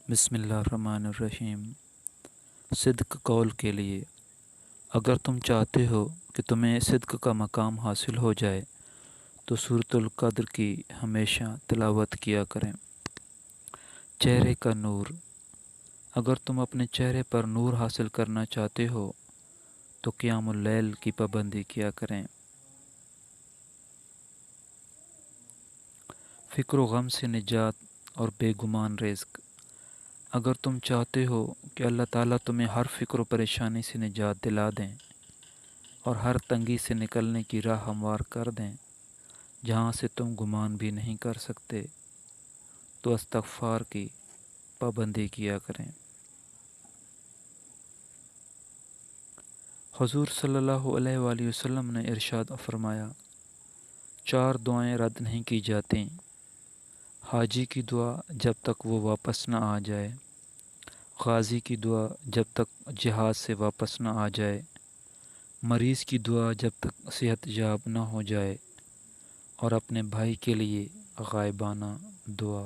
بسم اللہ الرحمن الرحیم۔ صدق قول کے لیے، اگر تم چاہتے ہو کہ تمہیں صدق کا مقام حاصل ہو جائے تو سورۃ القدر کی ہمیشہ تلاوت کیا کریں۔ چہرے کا نور، اگر تم اپنے چہرے پر نور حاصل کرنا چاہتے ہو تو قیام اللیل کی پابندی کیا کریں۔ فکر و غم سے نجات اور بے گمان رزق، اگر تم چاہتے ہو کہ اللہ تعالیٰ تمہیں ہر فکر و پریشانی سے نجات دلا دیں اور ہر تنگی سے نکلنے کی راہ ہموار کر دیں جہاں سے تم گمان بھی نہیں کر سکتے، تو استغفار کی پابندی کیا کریں۔ حضور صلی اللہ علیہ وآلہ وسلم نے ارشاد فرمایا، 4 دعائیں رد نہیں کی جاتیں: حاجی کی دعا جب تک وہ واپس نہ آ جائے، غازی کی دعا جب تک جہاد سے واپس نہ آ جائے، مریض کی دعا جب تک صحت یاب نہ ہو جائے، اور اپنے بھائی کے لیے غائبانہ دعا۔